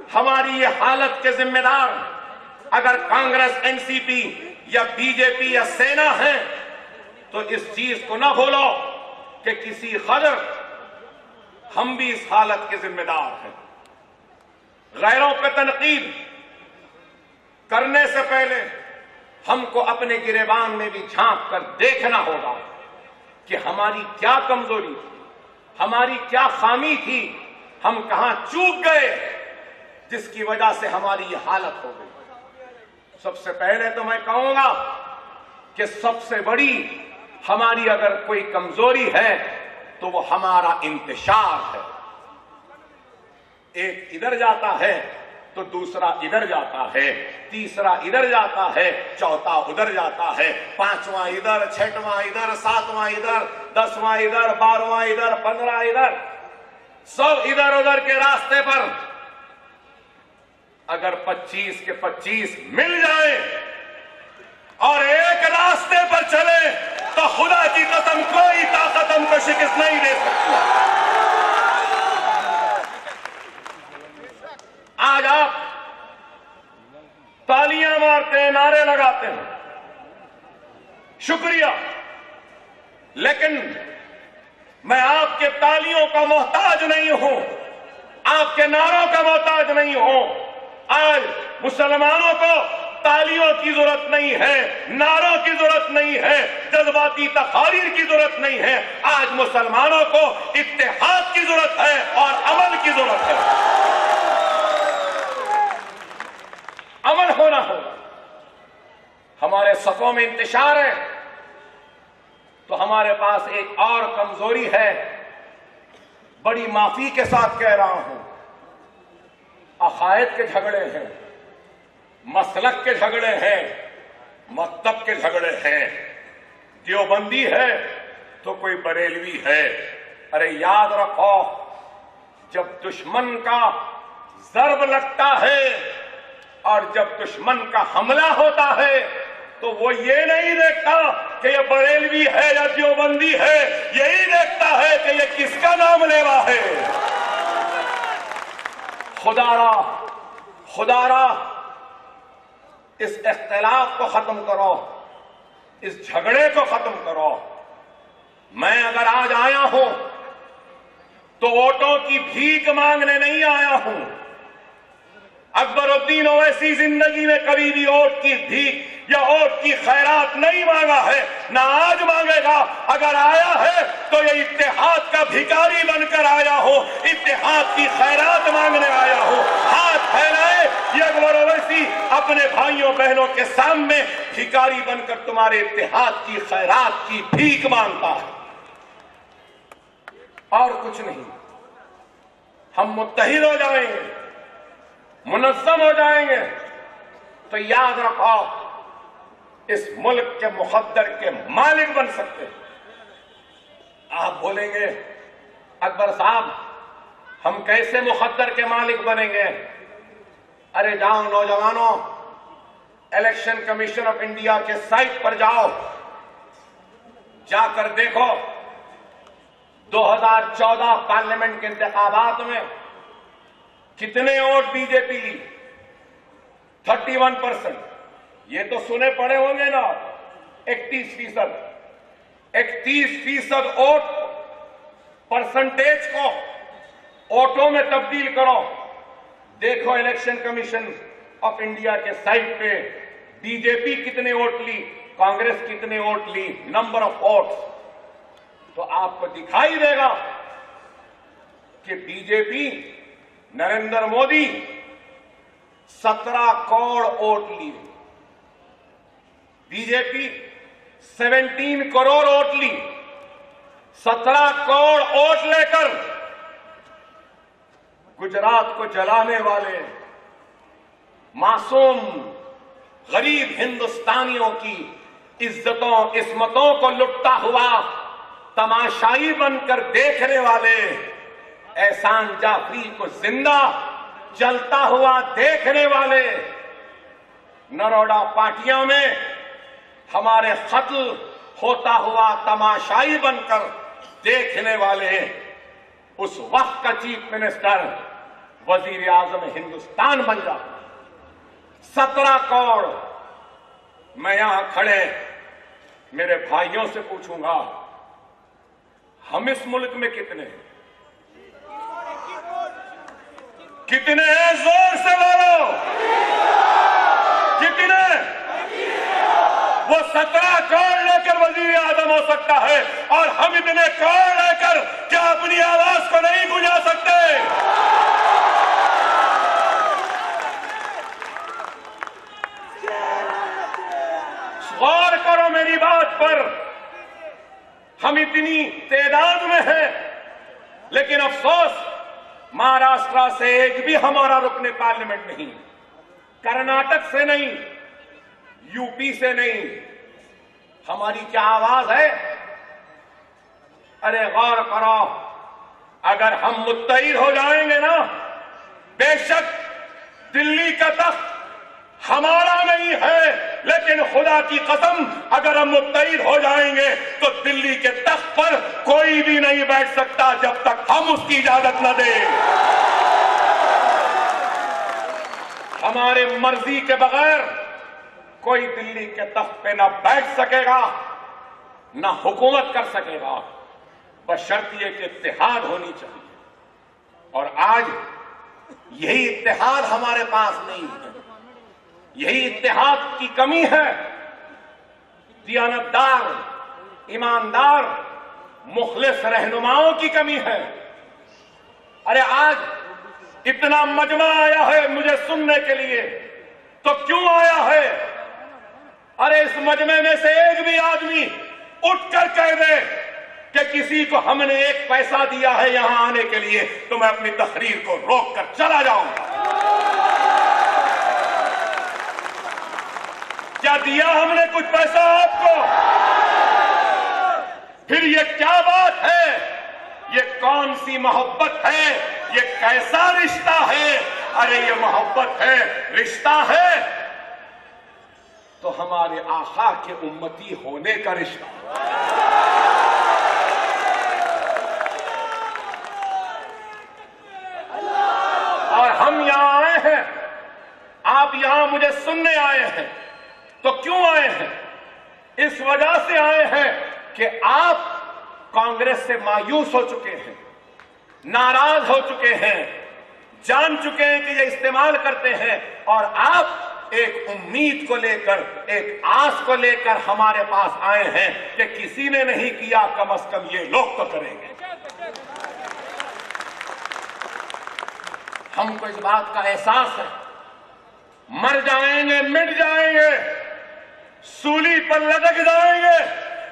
हमारी ये हालत के जिम्मेदार अगर कांग्रेस, एनसीपी या बीजेपी या सेना है, तो इस चीज को ना भूलो कि किसी कदर हम भी इस हालत के जिम्मेदार हैं। गैरों पे तनकीद करने से पहले हमको अपने गिरेबान में भी झांक कर देखना होगा कि हमारी क्या कमजोरी थी, हमारी क्या खामी थी, हम कहां चूक गए जिसकी वजह से हमारी ये हालत हो गई। सबसे पहले तो मैं कहूंगा कि सबसे बड़ी हमारी अगर कोई कमजोरी है तो वो हमारा इंतशार है। एक इधर जाता है तो दूसरा इधर जाता है, तीसरा इधर जाता है, चौथा उधर जाता है, पांचवां इधर, छठवां इधर, सातवां इधर, 10वां इधर, 12वां इधर, 15 इधर, सब इधर उधर के रास्ते पर अगर 25 के 25 मिल जाए और एक रास्ते पर चले तो खुदा की कसम कोई ताकत हमको शिकस्त नहीं दे सकती। आज आप तालियां मारते हैं, नारे लगाते हैं, शुक्रिया, लेकिन मैं आपके तालियों का मोहताज नहीं हूं, आपके नारों का मोहताज नहीं हूं। आज मुसलमानों को तालियों की जरूरत नहीं है, नारों की जरूरत नहीं है, जज्बाती तकारीर की जरूरत नहीं है। आज मुसलमानों को इत्तेहाद की जरूरत है और अमल की जरूरत है। अमल होना होगा। हमारे सफों में इंतशार है तो हमारे पास एक और कमजोरी है। बड़ी माफी के साथ कह रहा हूं, अकायद के झगड़े हैं, मसलक के झगड़े हैं, मकतब के झगड़े हैं। देवबंदी है तो कोई बरेलवी है। अरे याद रखो, जब दुश्मन का जर्ब लगता है और जब दुश्मन का हमला होता है तो वो ये नहीं देखता कि ये बरेलवी है या देवबंदी है, यही देखता है कि ये किसका नाम लेवा है। खुदारा खुदारा इस इख्तिलाफ को खत्म करो, इस झगड़े को खत्म करो। मैं अगर आज आया हूं तो वोटों की भीख मांगने नहीं आया हूं। अकबरुद्दीन ओवैसी जिंदगी में कभी भी वोट की भीख या वोट की खैरात नहीं मांगा है, ना आज मांगेगा। अगर आया है तो ये इत्तेहाद का भिखारी बनकर आया हो, इत्तेहाद की खैरात मांगने आया हो। हाथ फैलाए, ये अकबर ओवैसी अपने भाइयों बहनों के सामने भिखारी बनकर तुम्हारे इत्तेहाद की खैरात की भीख मांगता है, और कुछ नहीं। हम मुत्तहिद हो जाएंगे, मुनज़्ज़म हो जाएंगे तो याद रखो, इस मुल्क के मुक़द्दर के मालिक बन सकते हैं। आप बोलेंगे अकबर साहब हम कैसे मुक़द्दर के मालिक बनेंगे? अरे जाओ नौजवानों, इलेक्शन कमीशन ऑफ इंडिया के साइट पर जाओ, जाकर देखो 2014 पार्लियामेंट के इंतखाबात में कितने वोट बीजेपी ली? 31%। ये तो सुने पड़े होंगे ना, 31%। 31% वोट परसेंटेज को वोटों में तब्दील करो। देखो इलेक्शन कमीशन ऑफ इंडिया के साइट पे बीजेपी कितने वोट ली, कांग्रेस कितने वोट ली, नंबर ऑफ वोट्स, तो आपको दिखाई देगा कि बीजेपी नरेंद्र मोदी 17 करोड़ वोट लिए, बीजेपी 17 करोड़ वोट ली। 17 करोड़ वोट लेकर गुजरात को जलाने वाले मासूम गरीब हिंदुस्तानियों की इज्जतों इस्मतों को लुटता हुआ तमाशाई बनकर देखने वाले एहसान जाफरी को जिंदा जलता हुआ देखने वाले, नरोडा पार्टियों में हमारे कत्ल होता हुआ तमाशाई बनकर देखने वाले उस वक्त का चीफ मिनिस्टर वजीर आजम हिंदुस्तान बन जाता। 17 करोड़। मैं यहां खड़े मेरे भाइयों से पूछूंगा, हम इस मुल्क में कितने हैं? कितने हैं? जोर से बोलो, कितने? वो 17 करोड़ लेकर वजीर आजम हो सकता है और हम इतने करोड़ लेकर क्या अपनी आवाज को नहीं गुंजा सकते? गौर करो मेरी बात पर। हम इतनी तादाद में हैं, लेकिन अफसोस महाराष्ट्र से एक भी हमारा रुकने पार्लियामेंट नहीं, कर्नाटक से नहीं, यूपी से नहीं। हमारी क्या आवाज है? अरे गौर करो, अगर हम मुत्तहिद हो जाएंगे ना, बेशक दिल्ली का तख्त हमारा नहीं है, लेकिन खुदा की कसम अगर हम मुत्तहिद हो जाएंगे तो दिल्ली के तख्त पर कोई भी नहीं बैठ सकता जब तक हम उसकी इजाजत न दें। हमारे मर्जी के बगैर कोई दिल्ली के तख्त पे ना बैठ सकेगा, ना हुकूमत कर सकेगा, बशर्ते कि इत्तेहाद होनी चाहिए। और आज यही इत्तेहाद हमारे पास नहीं है, यही इत्तेहाद की कमी है। दियानतदार, ईमानदार, मुखलिस रहनुमाओं की कमी है। अरे आज इतना मजमा आया है मुझे सुनने के लिए, तो क्यों आया है? अरे इस मजमे में से एक भी आदमी उठकर कह दे कि किसी को हमने 1 पैसा दिया है यहां आने के लिए, तो मैं अपनी तकरीर को रोककर चला जाऊंगा। क्या दिया हमने कुछ पैसा आपको? फिर ये क्या बात है? ये कौन सी मोहब्बत है? ये कैसा रिश्ता है? अरे ये मोहब्बत है, रिश्ता है तो हमारे आका के उम्मती होने का रिश्ता। और हम यहां आए हैं, आप यहां मुझे सुनने आए हैं, तो क्यों आए हैं? इस वजह से आए हैं कि आप कांग्रेस से मायूस हो चुके हैं, नाराज हो चुके हैं, जान चुके हैं कि ये इस्तेमाल करते हैं, और आप एक उम्मीद को लेकर, एक आस को लेकर हमारे पास आए हैं कि किसी ने नहीं किया, कम से कम ये लोग तो करेंगे। हमको इस बात का एहसास है, मर जाएंगे, मिट जाएंगे, सूली पर लटक जाएंगे,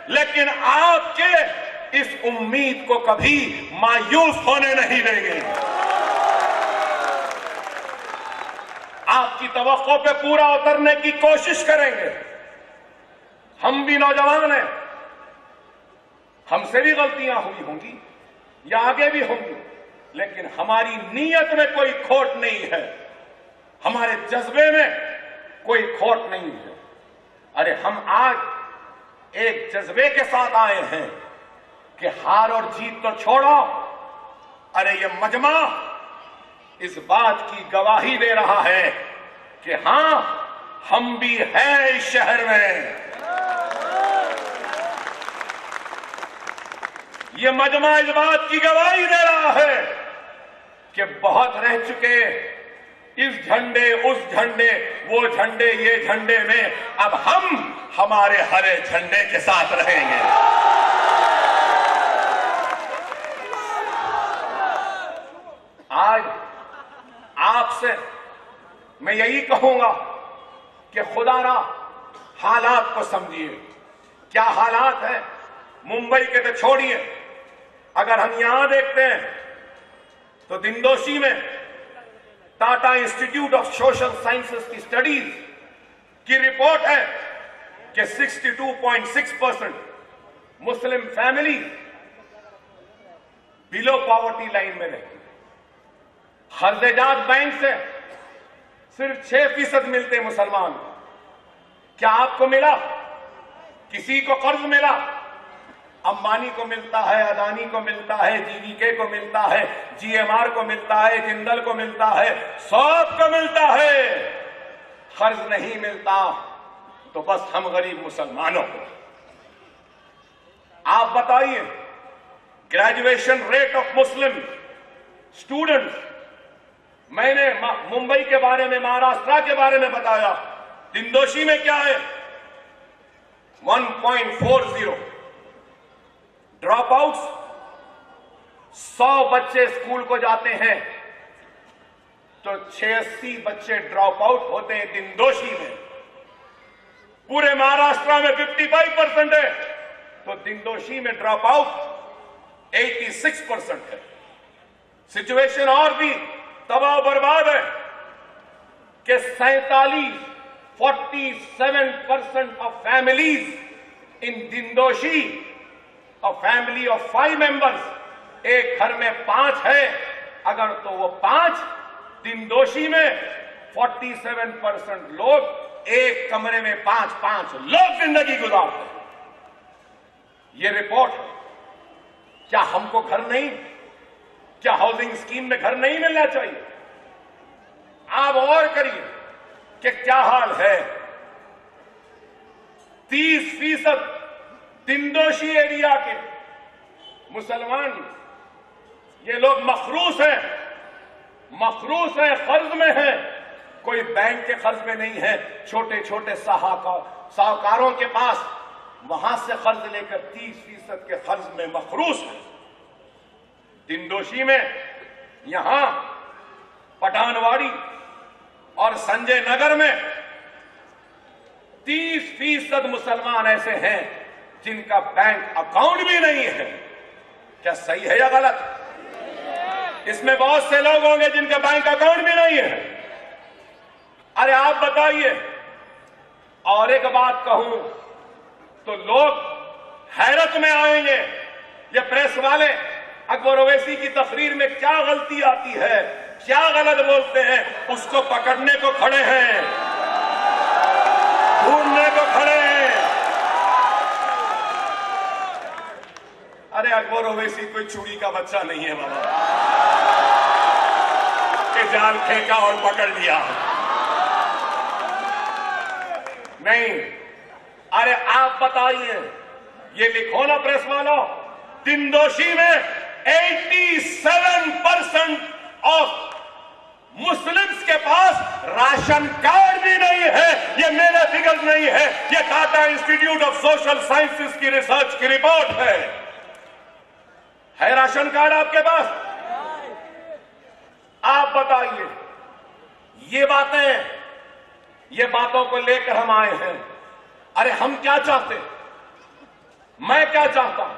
लेकिन आपके इस उम्मीद को कभी मायूस होने नहीं देंगे। आपकी तवक्को पे पूरा उतरने की कोशिश करेंगे। हम भी नौजवान हैं, हमसे भी गलतियां हुई होंगी या आगे भी होंगी, लेकिन हमारी नीयत में कोई खोट नहीं है, हमारे जज्बे में कोई खोट नहीं है। अरे हम आज एक जज्बे के साथ आए हैं कि हार और जीत तो छोड़ो, अरे ये मजमा इस बात की गवाही दे रहा है कि हां, हम भी हैं इस शहर में। ये मजमा इस बात की गवाही दे रहा है कि बहुत रह चुके इस झंडे, उस झंडे, वो झंडे, ये झंडे में, अब हम हमारे हरे झंडे के साथ रहेंगे। आज आपसे मैं यही कहूंगा कि खुदारा हालात को समझिए। क्या हालात है? मुंबई के तो छोड़िए, अगर हम यहां देखते हैं तो दिंडोशी में Tata institute of social sciences की स्टडीज की रिपोर्ट है कि 62.6% Muslim family below poverty line में रहती है। खर्जेजात बैंक से सिर्फ 6% मिलते मुसलमान। क्या आपको मिला? किसी को कर्ज मिला? अंबानी को मिलता है, अदानी को मिलता है, जीवीके को मिलता है, जीएमआर को मिलता है, जिंदल को मिलता है, सबको मिलता है। कर्ज नहीं मिलता तो बस हम गरीब मुसलमानों को। आप बताइए, graduation rate of Muslim students, मैंने मुंबई के बारे में, महाराष्ट्र के बारे में बताया, दिंदोशी में क्या है 1.40 ड्रॉप आउट्स। 100 बच्चे स्कूल को जाते हैं तो 86 बच्चे ड्रॉप आउट होते हैं दिंदोशी में। पूरे महाराष्ट्र में 55% है तो दिंदोशी में ड्रॉप आउट 86% है। सिचुएशन और भी तबाह बर्बाद है कि 47% of families in Dindoshi, a family of 5 members, एक घर में 5 है अगर, तो वो 5 दिंदोशी में 47% लोग एक कमरे में 5 लोग जिंदगी गुजारते हैं। ये रिपोर्ट है। क्या हमको घर नहीं, क्या हाउसिंग स्कीम में घर नहीं मिलना चाहिए? आप और करिए कि क्या हाल है। 30% दिंदोशी एरिया के मुसलमान, ये लोग मखरूस हैं, कर्ज में हैं। कोई बैंक के कर्ज में नहीं है, छोटे छोटे साहूकारों के पास, वहां से कर्ज लेकर 30% के कर्ज में मखरूस है। दिंदोशी में, यहां पठानवाड़ी और संजय नगर में 30% मुसलमान ऐसे हैं जिनका बैंक अकाउंट भी नहीं है। क्या सही है या गलत? इसमें बहुत से लोग होंगे जिनका बैंक अकाउंट भी नहीं है। अरे आप बताइए। और एक बात कहूं तो लोग हैरत में आएंगे, ये प्रेस वाले अकबर ओवैसी की तकरीर में क्या गलती आती है, क्या गलत बोलते हैं, उसको पकड़ने को खड़े हैं, ढूंढने को खड़े हैं। अरे अकबर ओवैसी कोई चूड़ी का बच्चा नहीं है बाबा कि जाल फेंका और पकड़ लिया, नहीं। अरे आप बताइए, ये लिखो ना प्रेस वालों, दिंदोशी में 87% ऑफ मुस्लिम्स के पास राशन कार्ड भी नहीं है। ये मेरे फिगर्स नहीं है, ये Tata institute of social sciences की रिसर्च की रिपोर्ट है राशन कार्ड आपके पास? आप बताइए। ये बातों को लेकर हम आए हैं। अरे हम क्या चाहते, मैं क्या चाहता हूं?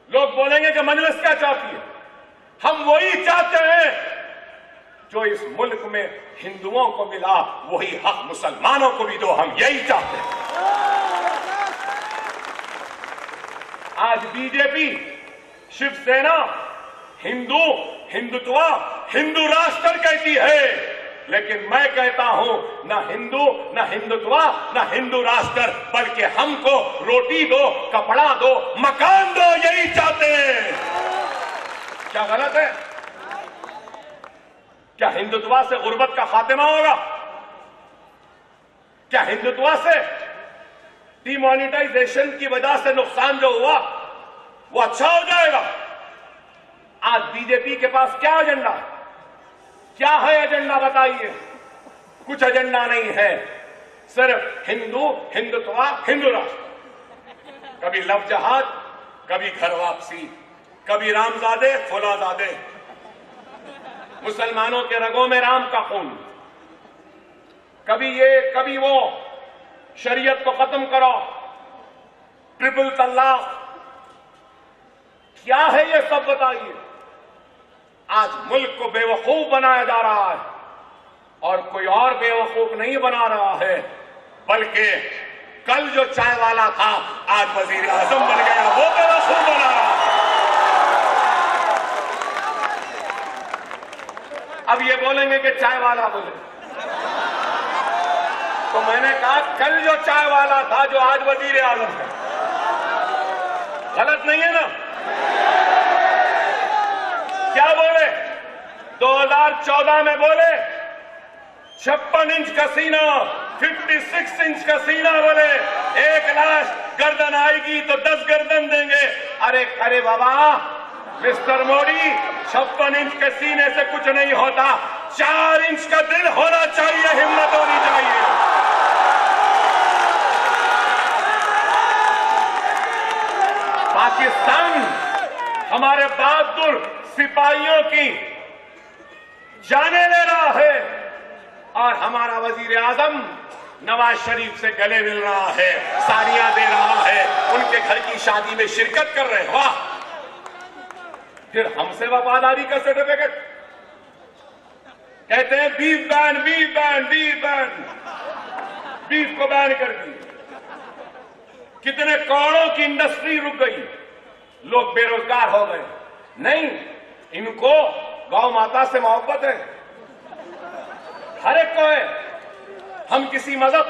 लोग बोलेंगे कि मजलिस क्या चाहती है। हम वही चाहते हैं जो इस मुल्क में हिंदुओं को मिला, वही हक मुसलमानों को भी दो। हम यही चाहते हैं। आज बीजेपी, शिवसेना हिंदुत्व, हिंदू राष्ट्र कहती है, लेकिन मैं कहता हूं ना हिंदू, ना हिंदुत्व, ना हिंदू राष्ट्र, बल्कि हमको रोटी दो, कपड़ा दो, मकान दो, यही चाहते हैं। क्या गलत है? क्या हिंदुत्व से गुर्बत का खात्मा होगा? क्या हिंदुत्व से डिमोनेटाइजेशन की वजह से नुकसान जो हुआ वो अच्छा हो जाएगा? आज बीजेपी के पास क्या एजेंडा है? क्या है एजेंडा बताइए? कुछ एजेंडा नहीं है, सिर्फ हिंदुत्व, हिंदू राष्ट्र। कभी लव जहाज, कभी घर वापसी, कभी रामजादे, फुलाजादे। मुसलमानों के रगों में राम का खून। कभी ये, कभी वो, शरीयत को खत्म करो, ट्रिपल तलाक। क्या है ये सब बताइए? आज मुल्क को बेवकूफ बनाया जा रहा है, और कोई और बेवकूफ नहीं बना रहा है, बल्कि कल जो चाय वाला था आज वजीर आजम बन गया, वो बेवकूफ बना रहा है। अब ये बोलेंगे कि चाय वाला बोले, तो मैंने कहा कल जो चाय वाला था जो आज वजीर आजम है, गलत नहीं है ना? क्या बोले? 2014 में बोले 56 इंच का सीना, 56 इंच का सीना, बोले 1 लाश गर्दन आएगी तो 10 गर्दन देंगे। अरे बाबा मिस्टर मोदी, 56 इंच के सीने से कुछ नहीं होता, 4 इंच का दिल होना चाहिए, हिम्मत होनी चाहिए। पाकिस्तान हमारे बहादुर सिपाहियों की जाने ले रहा है और हमारा वजीर आजम नवाज शरीफ से गले मिल रहा है, साड़ियां दे रहा है, उनके घर की शादी में शिरकत कर रहे हैं। वाह! फिर हमसे वफादारी का सर्टिफिकेट, कहते हैं beef ban, beef ban, beef ban, beef को बैन कर दी। कितने करोड़ों की इंडस्ट्री रुक गई, लोग बेरोजगार हो गए। नहीं, इनको गौ माता से मोहब्बत है, हर एक को है। हम किसी मजहब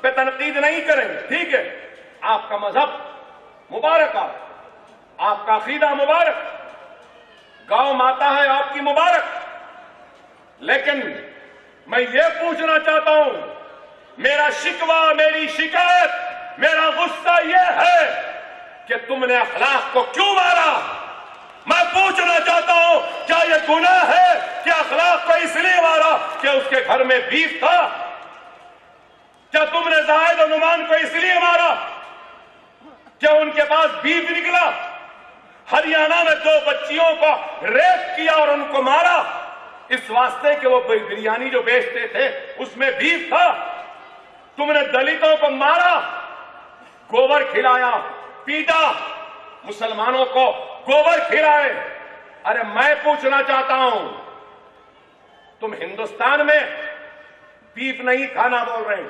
पे तनकीद नहीं करेंगे, ठीक है, आपका मजहब मुबारक, आपका अकीदा मुबारक, गौ माता है आपकी मुबारक, लेकिन मैं ये पूछना चाहता हूं, मेरा शिकवा, मेरी शिकायत, मेरा गुस्सा ये है कि तुमने अखलाक को क्यों मारा? मैं पूछना चाहता हूं, क्या यह गुनाह है कि अखलाक को इसलिए मारा कि उसके घर में बीफ था? क्या तुमने जाहिद और नुमान को इसलिए मारा क्या उनके पास बीफ निकला? हरियाणा में 2 बच्चियों को रेप किया और उनको मारा इस वास्ते कि वो बिरयानी जो बेचते थे उसमें बीफ था। तुमने दलितों को मारा, गोबर खिलाया, पीटा, मुसलमानों को गोबर खिलाए। अरे मैं पूछना चाहता हूं, तुम हिंदुस्तान में बीफ नहीं खाना बोल रहे,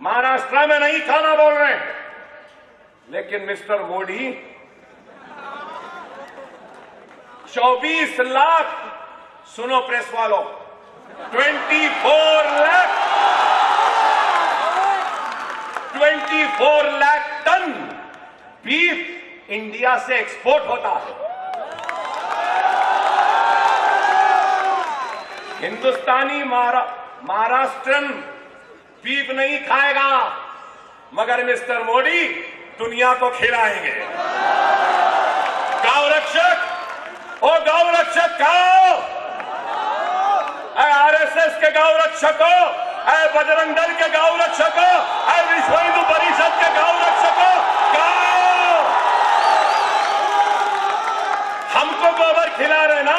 महाराष्ट्र में नहीं खाना बोल रहे, लेकिन मिस्टर मोदी 24 लाख, सुनो प्रेस वालों, 24 लाख टन बीफ इंडिया से एक्सपोर्ट होता है। हिंदुस्तानी महाराष्ट्रन बीफ नहीं खाएगा, मगर मिस्टर मोदी दुनिया को खिलाएंगे। गौ रक्षक, ओ गौ रक्षक खाओ, आरएसएस के गौ रक्षकों, बजरंग दल के गौ रक्षकों, विश्व हिंदू परिषद के गौ रक्षकों, खाओ। हमको गोबर खिला रहे ना,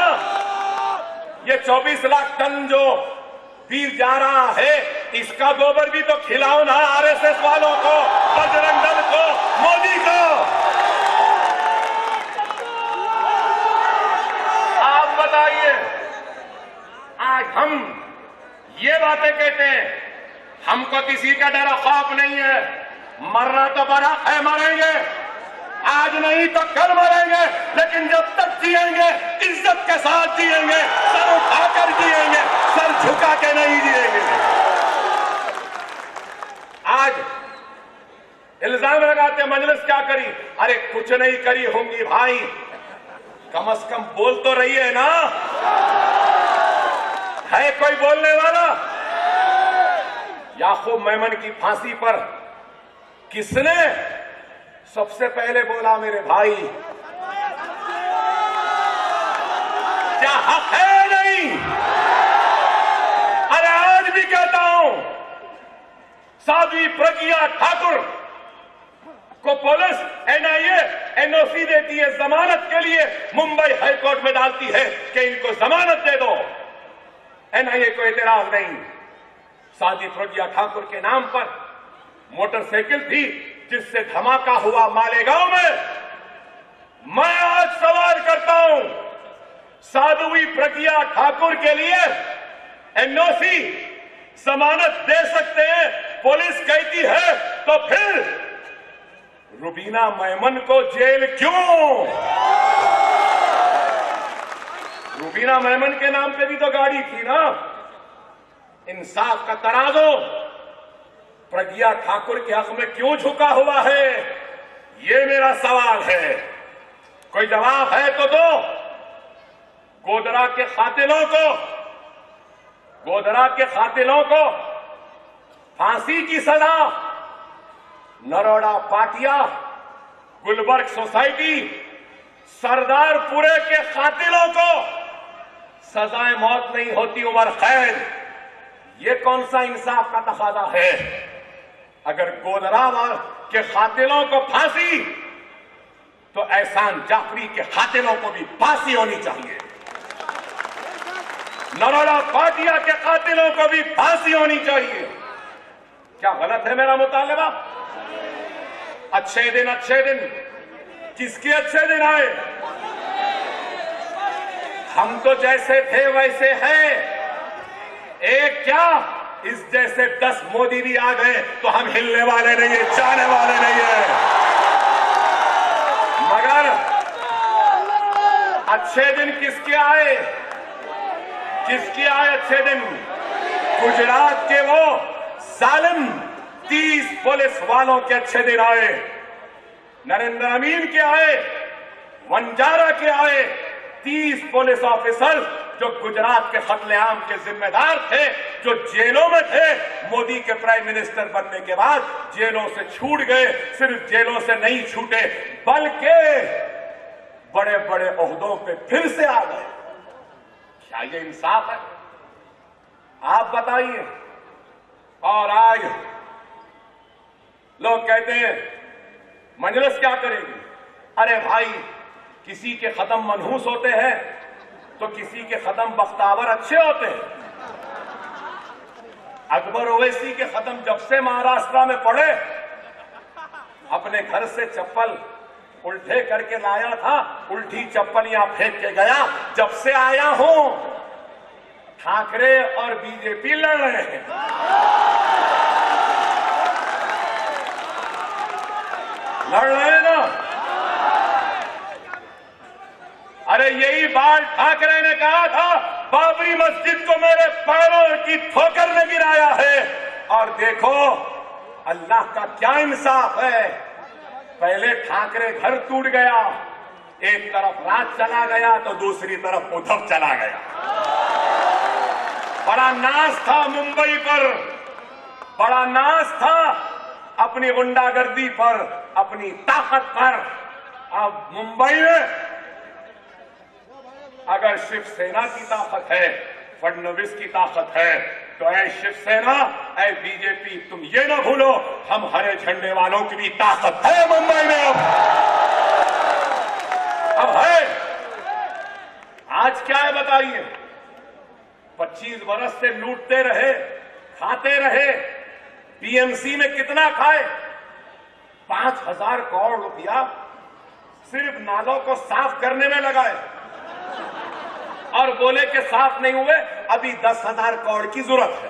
ये 24 लाख टन जो बीफ जा रहा है इसका गोबर भी तो खिलाओ ना आरएसएस वालों को, बजरंग दल को, मोदी को। आप बताइए, आज हम ये बातें कहते हैं, हमको किसी का डर खौफ नहीं है, मरना तो बड़ा है, मरेंगे, आज नहीं तो कल मरेंगे, लेकिन जब तक जिएंगे इज्जत के साथ जिएंगे, सर उठाकर जिएंगे, सर झुका के नहीं जिएंगे। आज इल्जाम लगाते मजलिस क्या करी? अरे कुछ नहीं करी होंगी भाई, कम से कम बोल तो रही है ना, है कोई बोलने वाला? याकूब मेमन की फांसी पर किसने सबसे पहले बोला? मेरे भाई, क्या हक है? नहीं। अरे आज भी कहता हूं, साध्वी प्रज्ञा ठाकुर को पुलिस एनआईए एनओसी देती है जमानत के लिए, मुंबई हाईकोर्ट में डालती है कि इनको जमानत दे दो। एनआईए को एतराज नहीं। साध्वी प्रज्ञा ठाकुर के नाम पर मोटरसाइकिल थी जिससे धमाका हुआ मालेगांव में। मैं आज सवाल करता हूं, साध्वी प्रज्ञा ठाकुर के लिए एनओसी जमानत दे सकते हैं, पुलिस कहती है, तो फिर रुबीना मेमन को जेल क्यों? रुबीना मेमन के नाम पे भी तो गाड़ी थी ना। इंसाफ का तराजू प्रज्ञा ठाकुर के हक में क्यों झुका हुआ है, ये मेरा सवाल है। कोई जवाब है तो दो। गोधरा के कातिलों को फांसी की सजा, नरोड़ा पाटिया, गुलबर्ग सोसाइटी, सरदारपुरे के कातिलों को सजाए मौत नहीं होती, उम्र कैद। ये कौन सा इंसाफ का तकाजा है? अगर गोधरा के कातिलों को फांसी, तो एहसान जाफरी के कातिलों को भी फांसी होनी चाहिए। नरोड़ा पाटिया के कातिलों को भी फांसी होनी चाहिए। क्या गलत है मेरा मुतालबा? अच्छे दिन किसके अच्छे दिन आए? हम तो जैसे थे वैसे हैं। एक क्या, इस जैसे 10 मोदी भी आ गए तो हम हिलने वाले नहीं है, जाने वाले नहीं है। मगर अच्छे दिन किसके आए? अच्छे दिन? गुजरात के वो जालिम 30 पुलिस वालों के अच्छे दिन आए। नरेंद्र अमीन के आए, वंजारा के आए, 30 पुलिस ऑफिसर जो गुजरात के कत्लेआम के जिम्मेदार थे, जो जेलों में थे। मोदी के प्राइम मिनिस्टर बनने के बाद जेलों से छूट गए। सिर्फ जेलों से नहीं छूटे, बल्कि बड़े बड़े ओहदों पे फिर से आ गए। क्या ये इंसाफ है? आप बताइए। और आज लोग कहते हैं मजलिस क्या करेगी? अरे भाई, किसी के खत्म मनहूस होते हैं तो किसी के खत्म बख्तावर अच्छे होते हैं। अकबर ओवैसी के खत्म जब से महाराष्ट्र में पड़े, अपने घर से चप्पल उल्टे करके लाया था, उल्टी चप्पल यहां फेंक के गया। जब से आया हूं, ठाकरे और बीजेपी लड़ रहे हैं। लड़ रहे हैं ना? अरे यही बात ठाकरे ने कहा था, बाबरी मस्जिद को मेरे पैरों की ठोकर ने गिराया है। और देखो अल्लाह का क्या इंसाफ है। पहले ठाकरे घर टूट गया, एक तरफ राज चला गया तो दूसरी तरफ उद्धव चला गया। बड़ा नाज था मुंबई पर, बड़ा नाज था अपनी गुंडागर्दी पर, अपनी ताकत पर। अब मुंबई में अगर शिवसेना की ताकत है, फडणवीस की ताकत है, तो ऐ शिवसेना, ऐ बीजेपी, तुम ये ना भूलो, हम हरे झंडे वालों की भी ताकत है मुंबई में। अब है। आज क्या है बताइए? 25 बरस से लूटते रहे, खाते रहे। पीएमसी में कितना खाए? 5000 करोड़ रुपया सिर्फ नालों को साफ करने में लगाए, और बोले कि साफ नहीं हुए, अभी 10,000 करोड़ की जरूरत है।